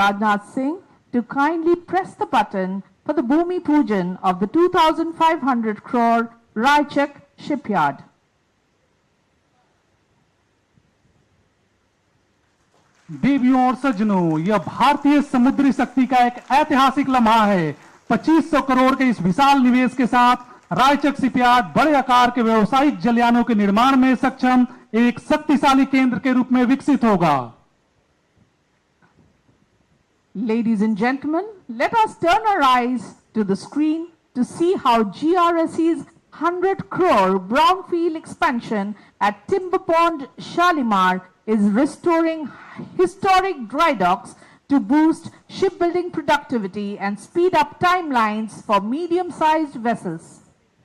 Rajnath Singh to kindly press the button for the Bhumi Pujan of the 2,500 crore Raichak shipyard. देवियों और सज्जनों, यह भारतीय समुद्री शक्ति का एक ऐतिहासिक लम्हा है। 2500 करोड़ के इस विशाल निवेश के साथ रायचक शिपयार्ड बड़े आकार के व्यवसायिक जलयानों के निर्माण में सक्षम एक शक्तिशाली केंद्र के रूप में विकसित होगा। Ladies and gentlemen, let us turn our eyes to the screen to see how GRSE's 100 crore brownfield expansion at Timber Pond, Shalimar is restoring historic dry docks to boost shipbuilding productivity and speed up timelines for medium-sized vessels.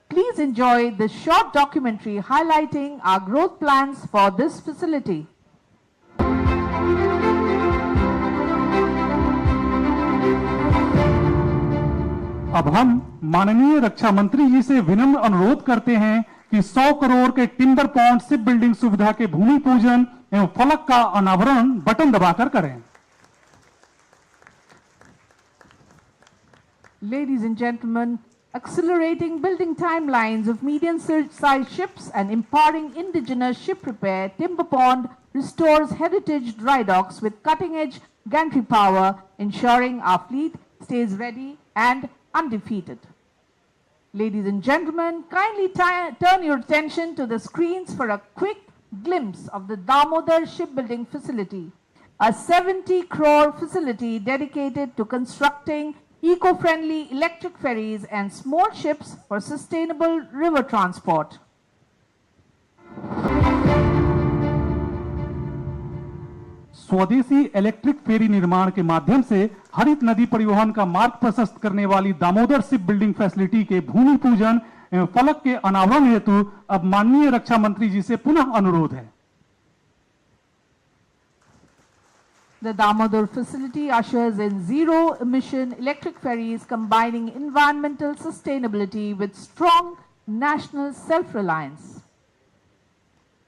Please enjoy this short documentary highlighting our growth plans for this facility. अब हम माननीय रक्षा मंत्री जी से विनम्र अनुरोध करते हैं कि 100 करोड़ के टिम्बर पॉन्ड शिप बिल्डिंग सुविधा के भूमि पूजन एवं फलक का अनावरण बटन दबाकर करें। Ladies and gentlemen, accelerating building timelines of medium-sized ships and empowering indigenous ship repair, Timber Pond restores heritage dry docks with cutting-edge gantry power, ensuring our fleet stays ready and undefeated. Ladies and gentlemen, kindly turn your attention to the screens for a quick glimpse of the Damodar shipbuilding facility, a 70 crore facility dedicated to constructing eco-friendly electric ferries and small ships for sustainable river transport. स्वदेशी electric फेरी निर्माण के माध्यम से हरित नदी परिवहन का मार्ग प्रशस्त करने वाली दामोदर शिप बिल्डिंग फैसिलिटी के भूमि पूजन एवं फलक के अनावरण हेतु अब माननीय रक्षा मंत्री जी से पुनः अनुरोध है। The Damodar facility ushers in zero-emission electric ferries combining environmental sustainability with strong national self-reliance.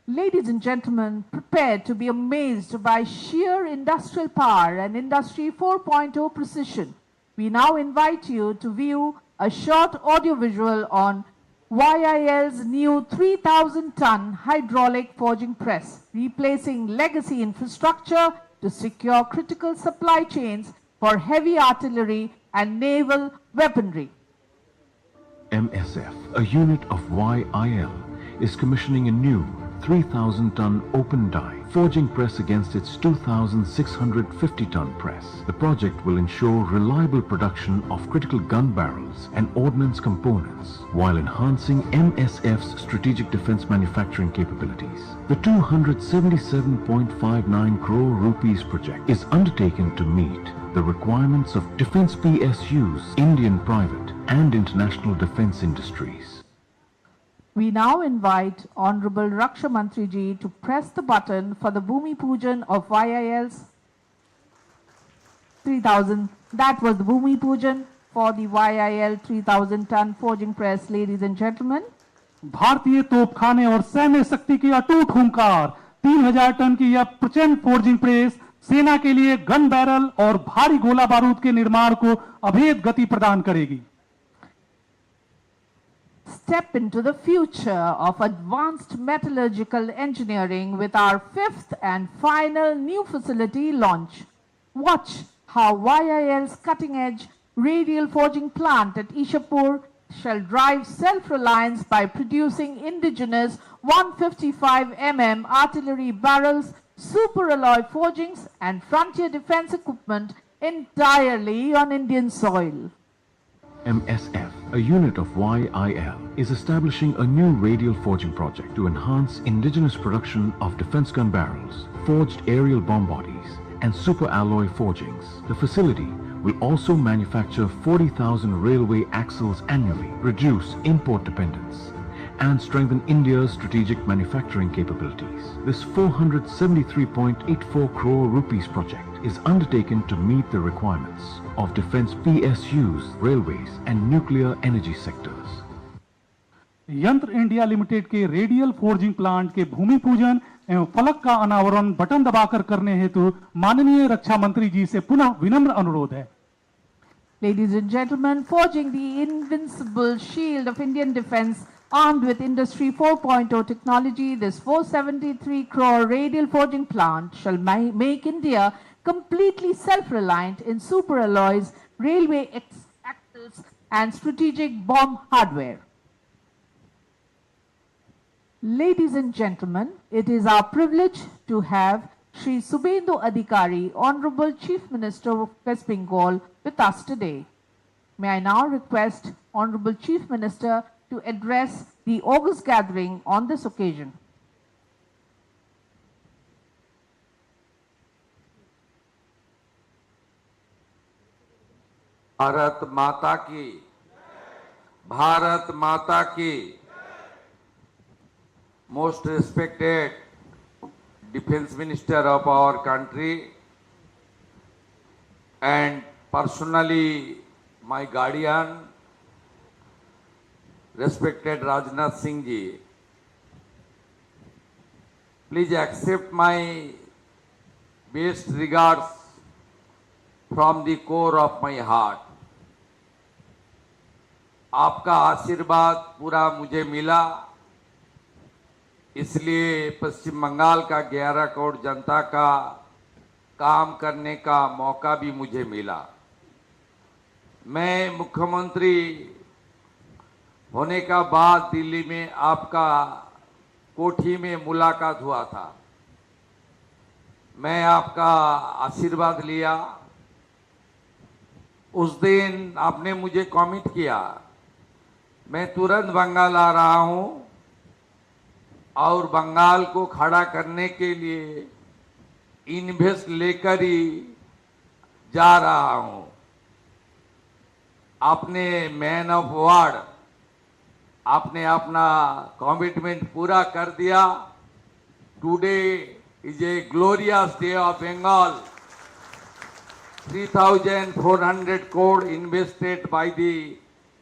Ladies and gentlemen, prepare to be amazed by sheer industrial power and Industry 4.0 precision. We now invite you to view a short audiovisual on YIL's new 3,000-ton hydraulic forging press, replacing legacy infrastructure to secure critical supply chains for heavy artillery and naval weaponry. MSF, a unit of YIL, is commissioning a new 3,000-ton open die forging press against its 2,650-ton press. The project will ensure reliable production of critical gun barrels and ordnance components while enhancing MSF's strategic defense manufacturing capabilities. The 277.59 crore rupees project is undertaken to meet the requirements of defense PSUs, Indian private and international defense industries. We now invite Honorable Raksha Mantri Ji to press the button for the Bhumi Pujan of YIL's 3,000. That was the Bhumi Pujan for the YIL 3,000-ton forging press, ladies and gentlemen. भारतीय तोपखाने और सैन्य शक्ति की अटूट हुंकार 3,000 ton की यह प्रचंड फोर्जिंग प्रेस सेना के लिए गन बैरल और भारी गोला बारूद के निर्माण को अभेद गति प्रदान करेगी। Step into the future of advanced metallurgical engineering with our 5th and final new facility launch. Watch how YIL's cutting-edge radial forging plant at Ishapur shall drive self-reliance by producing indigenous 155 mm artillery barrels, super alloy forgings and frontier defense equipment entirely on Indian soil. MSF, a unit of YIL, is establishing a new radial forging project to enhance indigenous production of defense gun barrels, forged aerial bomb bodies, and super alloy forgings. The facility will also manufacture 40,000 railway axles annually, reduce import dependence, and strengthen India's strategic manufacturing capabilities. This 473.84 crore rupees project is undertaken to meet the requirements of defense PSUs, railways and nuclear energy sectors. यंत्र India limited के radial forging plant के भूमि पूजन एवं फलक का अनावरण button दबाकर करने हेतु माननीय रक्षा मंत्री जी से पुनः विनम्र अनुरोध है। Ladies and gentlemen, forging the invincible shield of Indian defense armed with Industry 4.0 technology, this 473 crore radial forging plant shall make India completely self-reliant in superalloys, railway axles and strategic bomb hardware. Ladies and gentlemen, it is our privilege to have Shri Subendu Adhikari, Honorable Chief Minister of West Bengal, with us today. May I now request Honorable Chief Minister to address the August gathering on this occasion. Bharat माता की most respected Defense Minister of our country and personally my guardian, respected Rajnath Singh ji, please accept my best regards from the core of my heart. आपका आशीर्वाद पूरा मुझे मिला, इसलिए पश्चिम बंगाल का 11 करोड़ जनता का काम करने का मौका भी मुझे मिला। मैं मुख्यमंत्री होने का बाद दिल्ली में आपका कोठी में मुलाकात हुआ था। मैं आपका आशीर्वाद लिया। उस दिन आपने मुझे कमिट किया, मैं तुरंत बंगाल आ रहा हूं और बंगाल को खड़ा करने के लिए इन्वेस्ट लेकर ही जा रहा हूं। आपने मैन ऑफ वर्ड, आपने अपना कमिटमेंट पूरा कर दिया। Today is a glorious day of Bengal. 3,400 crore invested by the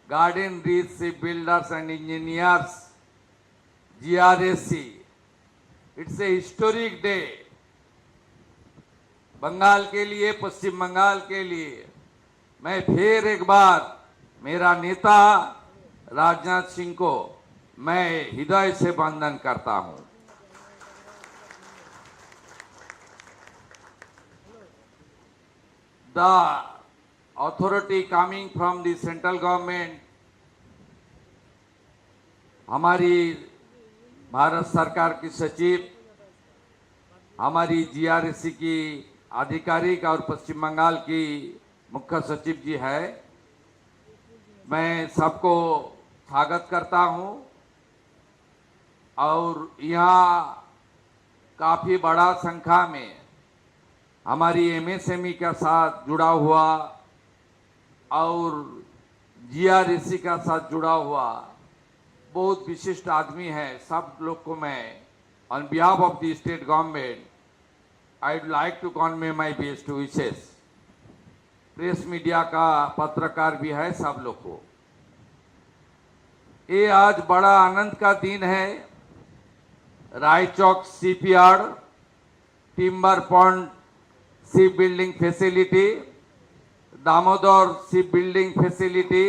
Garden Reach Shipbuilders and Engineers, GRSC. It's a historic day. Bengal के लिए, पश्चिम बंगाल के लिए मैं फिर एक बार मेरा नेता राजनाथ सिंह को मैं हृदय से वंदन करता हूं। The authority coming from the central government, हमारी भारत सरकार की सचिव, हमारी जीआरएससी की आधिकारिक और पश्चिम बंगाल की मुख्य सचिव जी है, मैं सबको स्वागत करता हूं। और यहाँ काफी बड़ा संख्या में हमारी एमएसएमई के साथ जुड़ा हुआ और जीआरएससी का साथ जुड़ा हुआ बहुत विशिष्ट आदमी है। सब लोग को मैं on behalf of the state government I would like to convey my best wishes. Press media का पत्रकार भी है, सब लोग को ये आज बड़ा आनंद का दिन है। Raichak shipyard, timber pond ship building facility, Damodar ship building facility,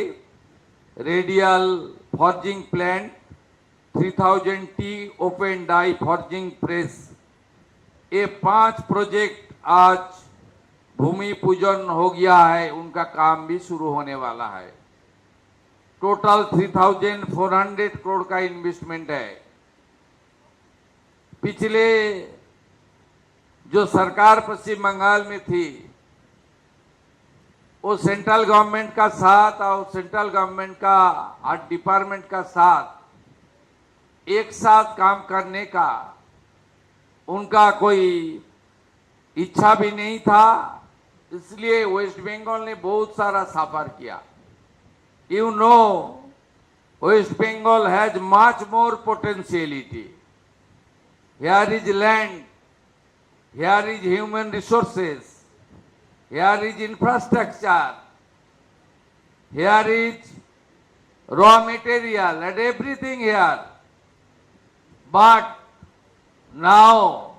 radial forging plant, 3000 T open die forging press, ये 5 प्रोजेक्ट आज भूमि पूजन हो गया है, उनका काम भी शुरू होने वाला है। टोटल 3,400 करोड़ का इन्वेस्टमेंट है। पिछले जो सरकार पश्चिम बंगाल में थी वो सेंट्रल गवर्नमेंट का साथ और सेंट्रल गवर्नमेंट का आर्ट डिपार्टमेंट का साथ एक साथ काम करने का उनका कोई इच्छा भी नहीं था, इसलिए वेस्ट बंगाल ने बहुत सारा सफर किया। You know, West Bengal has much more potentiality. Here is land, here is human resources, here is infrastructure, here is raw material and everything here. But Now,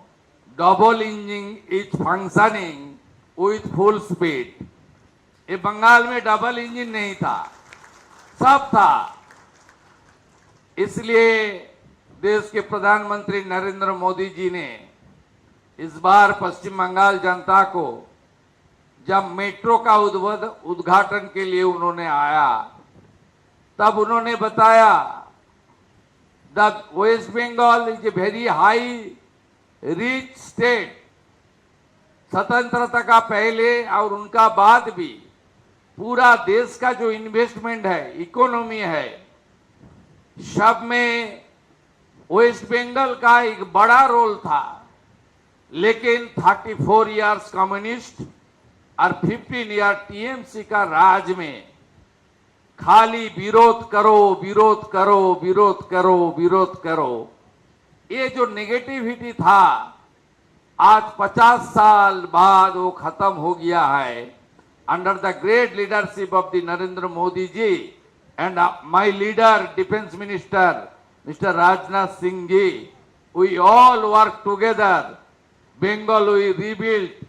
double engine is functioning with full speed. ये बंगाल में double engine नहीं था, सब था। इसलिए देश के प्रधानमंत्री नरेंद्र मोदी जी ने इस बार पश्चिम बंगाल जनता को जब मेट्रो का उद्घाटन के लिए उन्होंने आया, तब उन्होंने बताया the West Bengal is a very high rich state. स्वतंत्रता का पहले और उनका बाद भी पूरा देश का जो इन्वेस्टमेंट है, इकोनॉमी है, सब में वेस्ट बंगाल का एक बड़ा रोल था। लेकिन 34 इयर्स कम्युनिस्ट और 15 ईयर टीएमसी का राज में खाली विरोध करो, विरोध करो, विरोध करो, विरोध करो, ये जो नेगेटिविटी था, आज 50 साल बाद वो खत्म हो गया है। Under the great leadership of the Narendra Modi ji and my leader defence minister mister Rajnath Singh ji, we all work together. Bengal we rebuild.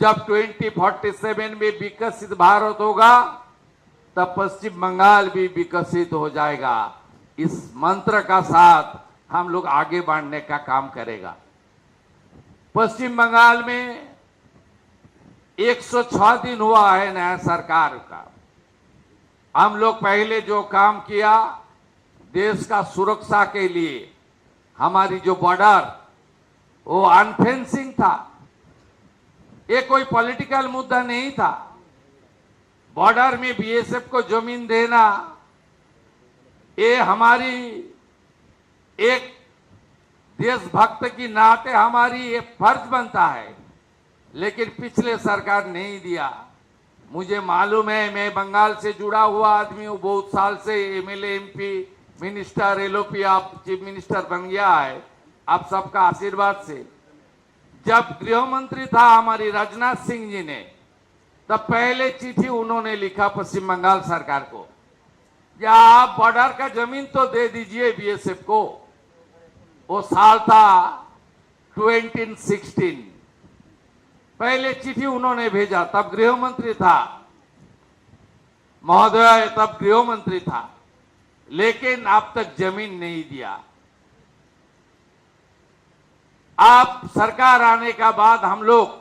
जब 2047 में विकसित भारत होगा, तब पश्चिम बंगाल भी विकसित हो जाएगा। इस मंत्र का साथ हम लोग आगे बढ़ने का काम करेगा। पश्चिम बंगाल में 106 दिन हुआ है नया सरकार का। हम लोग पहले जो काम किया देश का सुरक्षा के लिए, हमारी जो बॉर्डर वो अनफेंसिंग था, ये कोई पॉलिटिकल मुद्दा नहीं था। बॉर्डर में बीएसएफ को जमीन देना ये हमारी एक देशभक्त की नाते हमारी ये फर्ज बनता है। लेकिन पिछले सरकार नहीं दिया। मुझे मालूम है, मैं बंगाल से जुड़ा हुआ आदमी हूँ, बहुत साल से एमएलए, एमपी, मिनिस्टर, एलओपी, आप चीफ मिनिस्टर बन गया है आप सबका आशीर्वाद से। जब गृह मंत्री था हमारी राजनाथ सिंह जी ने, तब पहले चिट्ठी उन्होंने लिखा पश्चिम बंगाल सरकार को, या आप बॉर्डर का जमीन तो दे दीजिए बीएसएफ को। वो साल था 2016। पहले चिट्ठी उन्होंने भेजा, तब गृह मंत्री था महोदय, तब गृह मंत्री था, लेकिन अब तक जमीन नहीं दिया। आप सरकार आने का बाद हम लोग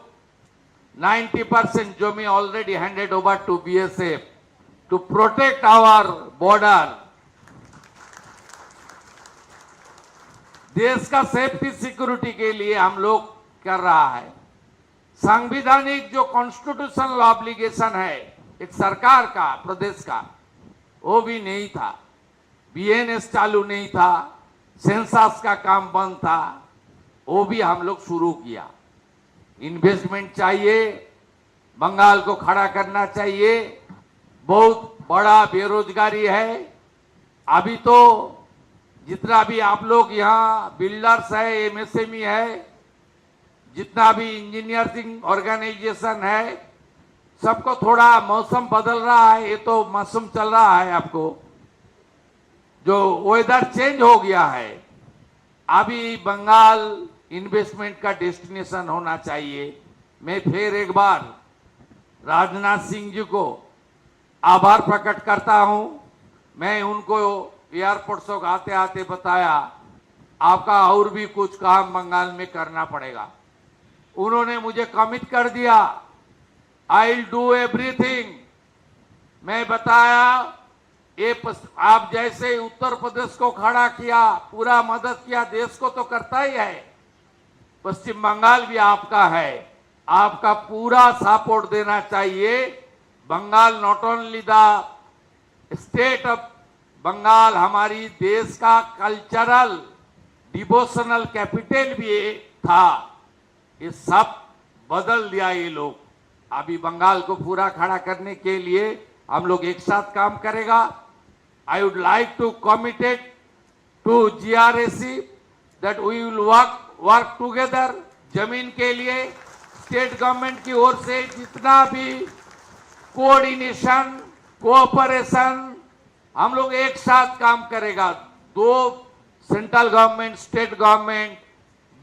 90% जमीन already handed over to BSF to protect our border. देश का सेफ्टी सिक्योरिटी के लिए हम लोग कर रहा है। संवैधानिक जो कॉन्स्टिट्यूशनल ऑब्लिगेशन है एक सरकार का, प्रदेश का, वो भी नहीं था। बीएनएस चालू नहीं था, सेंसस का काम बंद था, वो भी हम लोग शुरू किया। इन्वेस्टमेंट चाहिए, बंगाल को खड़ा करना चाहिए। बहुत बड़ा बेरोजगारी है। अभी तो जितना भी आप लोग यहाँ बिल्डर्स है, एमएसएमई है, जितना भी इंजीनियरिंग ऑर्गेनाइजेशन है, सबको थोड़ा मौसम बदल रहा है। ये तो मौसम चल रहा है, आपको जो वेदर चेंज हो गया है। अभी बंगाल इन्वेस्टमेंट का डेस्टिनेशन होना चाहिए। मैं फिर एक बार राजनाथ सिंह जी को आभार प्रकट करता हूं। मैं उनको एयरपोर्ट से आते आते बताया आपका और भी कुछ काम बंगाल में करना पड़ेगा। उन्होंने मुझे कमिट कर दिया, आई विल डू एवरीथिंग। मैं बताया ये आप जैसे उत्तर प्रदेश को खड़ा किया, पूरा मदद किया, देश को तो करता ही है, पश्चिम बंगाल भी आपका है, आपका पूरा सपोर्ट देना चाहिए। Bengal not only the state of Bengal, हमारी देश का कल्चरल डिवोशनल कैपिटल भी था। ये सब बदल दिया ये लोग। अभी बंगाल को पूरा खड़ा करने के लिए हम लोग एक साथ काम करेगा। I would like to committed to GRSE that we will work together. जमीन के लिए स्टेट गवर्नमेंट की ओर से जितना भी कोऑर्डिनेशन, कोऑपरेशन, हम लोग एक साथ काम करेगा। 2 central government, state government,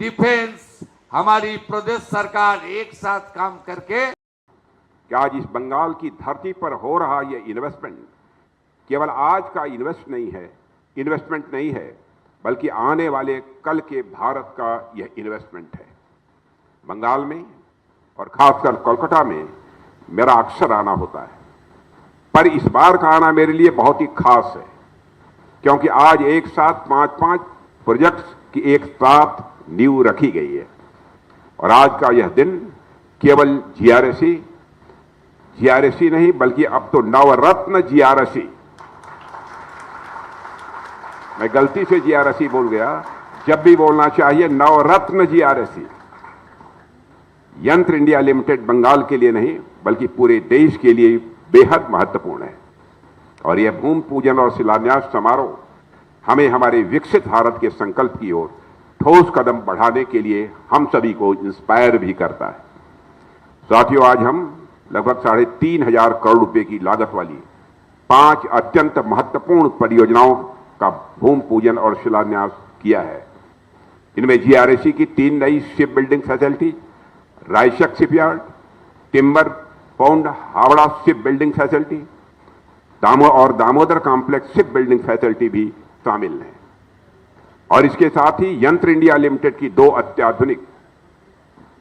defence, हमारी प्रदेश सरकार एक साथ काम करके कि आज इस बंगाल की धरती पर हो रहा यह इन्वेस्टमेंट केवल आज का इन्वेस्टमेंट नहीं है, बल्कि आने वाले कल के भारत का यह इन्वेस्टमेंट है। बंगाल में और खासकर कोलकाता में मेरा अक्सर आना होता है, पर इस बार का आना मेरे लिए बहुत ही खास है, क्योंकि आज एक साथ 5-5 प्रोजेक्ट्स की एक साथ नींव रखी गई है। और आज का यह दिन केवल जीआरएसी नहीं, बल्कि अब तो नवरत्न जीआरएसी, मैं गलती से जीआरएसी बोल गया, जब भी बोलना चाहिए नवरत्न जीआरएसी। यंत्र इंडिया लिमिटेड बंगाल के लिए नहीं, बल्कि पूरे देश के लिए बेहद महत्वपूर्ण है। और यह भूमि पूजन और शिलान्यास समारोह हमें हमारे विकसित भारत के संकल्प की ओर ठोस कदम बढ़ाने के लिए हम सभी को इंस्पायर भी करता है। साथियों, आज हम लगभग 3,500 करोड़ रुपए की लागत वाली 5 अत्यंत महत्वपूर्ण परियोजनाओं का भूमि पूजन और शिलान्यास किया है। इनमें जीआरएसी की 3 नई ship building facility, Raichak shipyard, timber pond Howrah ship building facility, Damodar complex ship building facility भी शामिल है। और इसके साथ ही यंत्र इंडिया लिमिटेड की 2 अत्याधुनिक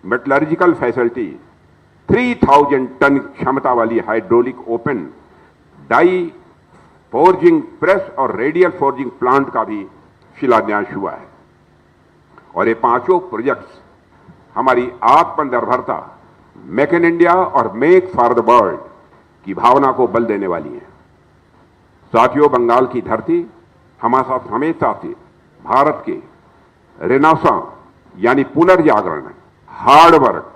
मेटलर्जिकल फैसिलिटी, 3000 टन क्षमता वाली hydraulic open die forging press और रेडियल फोर्जिंग प्लांट का भी शिलान्यास हुआ है। और ये 5 प्रोजेक्ट्स हमारी आत्मनिर्भरता, मेक इन इंडिया और मेक फॉर द वर्ल्ड की भावना को बल देने वाली है। साथियों, बंगाल की धरती हमेशा से भारत के रेनेसां यानी पुनर्जागरण, हार्डवर्क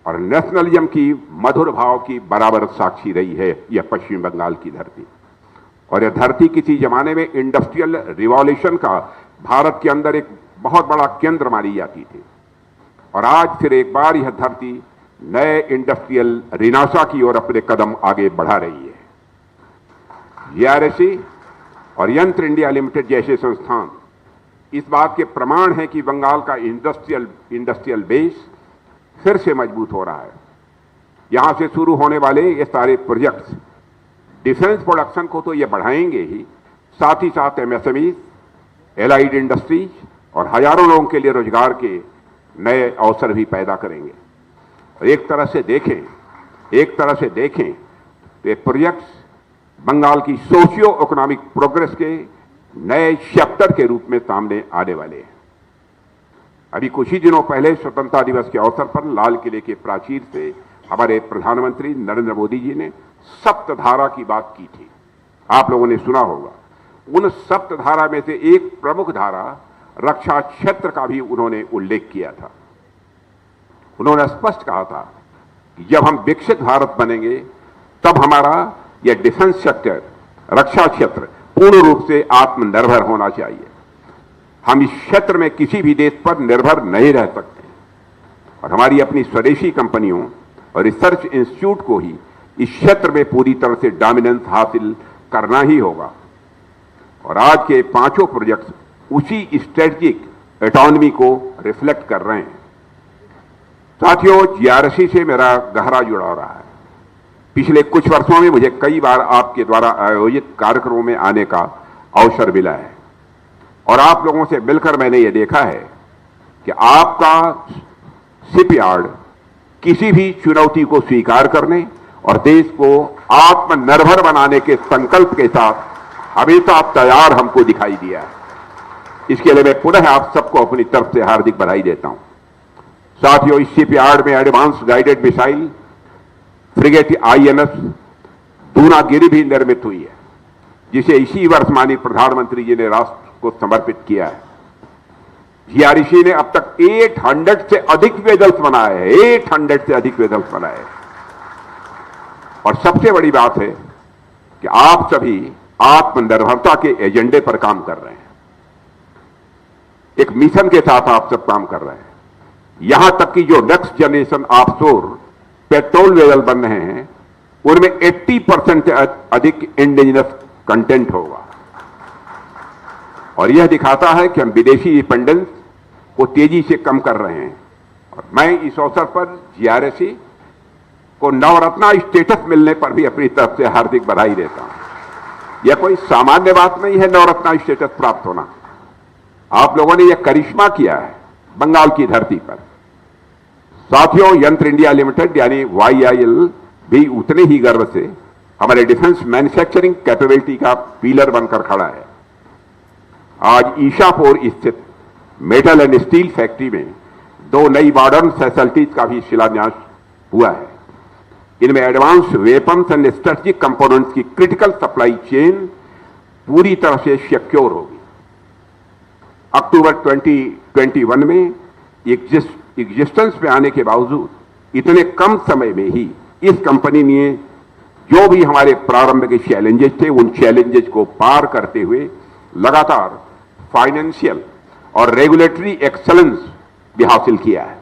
और नेशनलिज्म की मधुर भाव की बराबर साक्षी रही है यह पश्चिम बंगाल की धरती। और यह धरती किसी जमाने में इंडस्ट्रियल रिवॉल्यूशन का भारत के अंदर एक बहुत बड़ा केंद्र मानी जाती थी। और आज फिर एक बार यह धरती नए इंडस्ट्रियल रिनासा की ओर अपने कदम आगे बढ़ा रही है। जीआरएसी और यंत्र इंडिया लिमिटेड जैसे संस्थान इस बात के प्रमाण हैं कि बंगाल का इंडस्ट्रियल बेस फिर से मजबूत हो रहा है। यहां से शुरू होने वाले ये सारे प्रोजेक्ट्स डिफेंस प्रोडक्शन को तो ये बढ़ाएंगे ही, साथ ही साथ एमएसएमई, एलाइड इंडस्ट्रीज और हजारों लोगों के लिए रोजगार के नए अवसर भी पैदा करेंगे। और एक तरह से देखें तो ये प्रोजेक्ट्स बंगाल की सोशियो इकोनॉमिक प्रोग्रेस के नए चैप्टर के रूप में सामने आने वाले हैं। अभी कुछ ही दिनों पहले स्वतंत्रता दिवस के अवसर पर लाल किले के प्राचीर से हमारे प्रधानमंत्री नरेंद्र मोदी जी ने सप्तधारा की बात की थी। आप लोगों ने सुना होगा। उन सप्तधारा में से एक प्रमुख धारा रक्षा क्षेत्र का भी उन्होंने उल्लेख किया था। उन्होंने स्पष्ट कहा था कि जब हम विकसित भारत बनेंगे तब हमारा यह डिफेंस सेक्टर, रक्षा क्षेत्र पूर्ण रूप से आत्मनिर्भर होना चाहिए। हम इस क्षेत्र में किसी भी देश पर निर्भर नहीं रह सकते और हमारी अपनी स्वदेशी कंपनियों और रिसर्च इंस्टीट्यूट को ही इस क्षेत्र में पूरी तरह से डोमिनेंस हासिल करना ही होगा। और आज के 5 प्रोजेक्ट्स उसी स्ट्रेटेजिक ऑटोनॉमी को रिफ्लेक्ट कर रहे हैं। साथियों, जीआरएसी से मेरा गहरा जुड़ाव रहा है। पिछले कुछ वर्षों में मुझे कई बार आपके द्वारा आयोजित कार्यक्रमों में आने का अवसर मिला है और आप लोगों से मिलकर मैंने ये देखा है कि आपका शिपयार्ड किसी भी चुनौती को स्वीकार करने और देश को आत्मनिर्भर बनाने के संकल्प के साथ हमेशा तैयार हमको दिखाई दिया है। इसके लिए मैं पुनः आप सबको अपनी तरफ से हार्दिक बधाई देता हूं। साथियों, इस शिपयार्ड में advance guided missile frigate INS Dunagiri भी निर्मित हुई है, जिसे इसी वर्ष माननीय प्रधानमंत्री जी ने राष्ट्र को समर्पित किया है। जीआरएसी ने अब तक 800 से अधिक वेसल्स बनाए हैं, 800 से अधिक वेसल्स बनाए हैं। और सबसे बड़ी बात है कि आप सभी आत्मनिर्भरता के एजेंडे पर काम कर रहे हैं। एक मिशन के साथ आप सब काम कर रहे हैं। यहां तक कि जो next generation offshore patrol vessel बन रहे हैं उनमें 80% से अधिक इंडिजिनस कंटेंट होगा। और यह दिखाता है कि हम विदेशी डिपेंडेंस को तेजी से कम कर रहे हैं। और मैं इस अवसर पर जीआरएसी को नवरत्ना स्टेटस मिलने पर भी अपनी तरफ से हार्दिक बधाई देता हूं। यह कोई सामान्य बात नहीं है नवरत्ना स्टेटस प्राप्त होना। आप लोगों ने यह करिश्मा किया है बंगाल की धरती पर। साथियों, यंत्र इंडिया लिमिटेड यानी YIL भी उतने ही गर्व से हमारे डिफेंस मैन्युफैक्चरिंग कैपेबिलिटी का पिलर बनकर खड़ा है। आज ईशापुर स्थित मेटल एंड स्टील फैक्ट्री में 2 नई मॉडर्न फैसिलिटीज का भी शिलान्यास हुआ है। इनमें advance weapons and strategic components की क्रिटिकल सप्लाई चेन पूरी तरह से सिक्योर होगी। अक्टूबर 2021 में एग्जिस्टेंस में आने के बावजूद इतने कम समय में ही इस कंपनी ने जो भी हमारे प्रारंभ के चैलेंजेस थे उन चैलेंजेस को पार करते हुए लगातार फाइनेंशियल और रेगुलेटरी एक्सेलेंस भी हासिल किया है।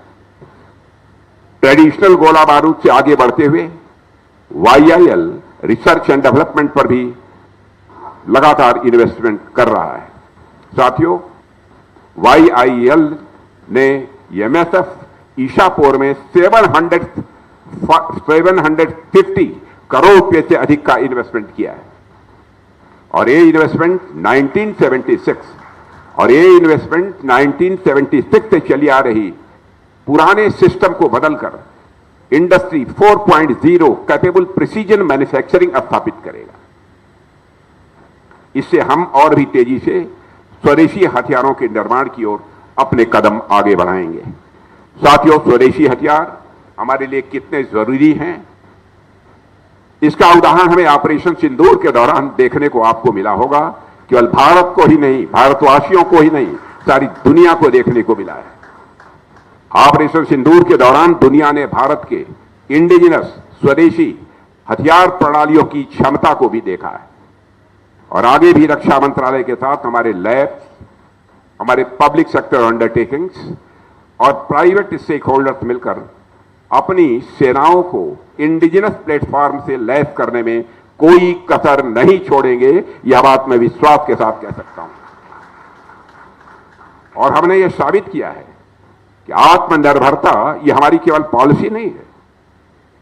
ट्रेडिशनल गोला बारूद से आगे बढ़ते हुए YIL रिसर्च एंड डेवलपमेंट पर भी लगातार इन्वेस्टमेंट कर रहा है। साथियों, YIL ने MSF ईशापुर में 750 करोड़ रुपए से अधिक का इन्वेस्टमेंट किया है। और ये इन्वेस्टमेंट 1976 से चली आ रही पुराने सिस्टम को बदलकर इंडस्ट्री 4.0 कैपेबल प्रिसीजन मैन्युफैक्चरिंग स्थापित करेगा। इससे हम और भी तेजी से स्वदेशी हथियारों के निर्माण की ओर अपने कदम आगे बढ़ाएंगे। साथियों, स्वदेशी हथियार हमारे लिए कितने जरूरी हैं, इसका उदाहरण हमें ऑपरेशन सिंदूर के दौरान देखने को आपको मिला होगा। केवल भारत को ही नहीं, भारतवासियों को ही नहीं, सारी दुनिया को देखने को मिला है। ऑपरेशन सिंदूर के दौरान दुनिया ने भारत के इंडिजिनस स्वदेशी हथियार प्रणालियों की क्षमता को भी देखा है। और आगे भी रक्षा मंत्रालय के साथ हमारे लैब्स, हमारे पब्लिक सेक्टर अंडरटेकिंग्स और प्राइवेट स्टेक होल्डर्स मिलकर अपनी सेनाओं को इंडिजिनस प्लेटफॉर्म से लैस करने में कोई कसर नहीं छोड़ेंगे। यह बात मैं विश्वास के साथ कह सकता हूं। और हमने यह साबित किया है कि आत्मनिर्भरता यह हमारी केवल पॉलिसी नहीं है।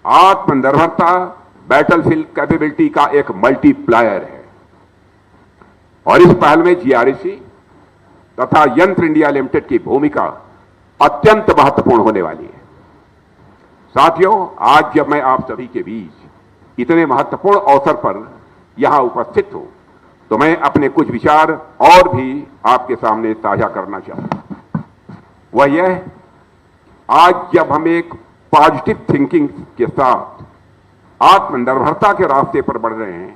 आत्मनिर्भरता बैटलफील्ड कैपेबिलिटी का एक मल्टीप्लायर है। और इस पहल में जीआरएसी तथा यंत्र इंडिया लिमिटेड की भूमिका अत्यंत महत्वपूर्ण होने वाली है। साथियों, आज जब मैं आप सभी के बीच इतने महत्वपूर्ण अवसर पर यहां उपस्थित हूं, तो मैं अपने कुछ विचार और भी आपके सामने साझा करना चाहता हूं। वह यह, आज जब हम एक पॉजिटिव थिंकिंग के साथ आत्मनिर्भरता के रास्ते पर बढ़ रहे हैं,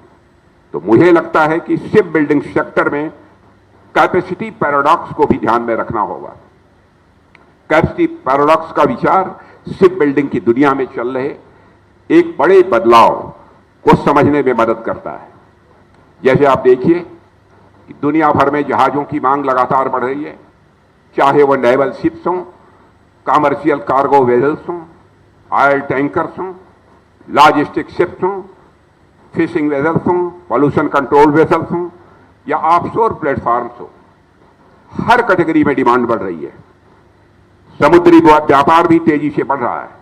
तो मुझे लगता है कि शिप बिल्डिंग सेक्टर में कैपेसिटी पैराडॉक्स को भी ध्यान में रखना होगा। कैपेसिटी पैराडॉक्स का विचार शिप बिल्डिंग की दुनिया में चल रहे एक बड़े बदलाव को समझने में मदद करता है। जैसे आप देखिए कि दुनिया भर में जहाजों की मांग लगातार बढ़ रही है, चाहे वह नेवल शिप्स हों, कमर्शियल कार्गो वेजल्स हों, ऑयल टैंकर्स हों, लॉजिस्टिक शिप्स हों, फिशिंग वेजल्स हों, पॉल्यूशन कंट्रोल वेजल्स हों या ऑफशोर प्लेटफॉर्म्स हो। हर कैटेगरी में डिमांड बढ़ रही है। समुद्री व्यापार भी तेजी से बढ़ रहा है।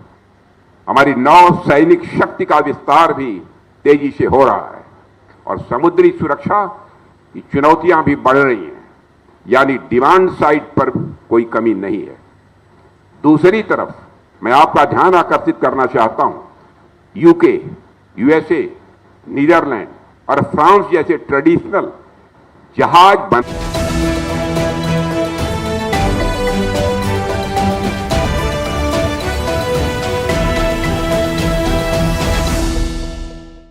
हमारी नौ सैनिक शक्ति का विस्तार भी तेजी से हो रहा है और समुद्री सुरक्षा की चुनौतियां भी बढ़ रही हैं, यानी डिमांड साइड पर कोई कमी नहीं है। दूसरी तरफ मैं आपका ध्यान आकर्षित करना चाहता हूं, यूके, यूएसए, नीदरलैंड और फ्रांस जैसे ट्रेडिशनल जहाज बन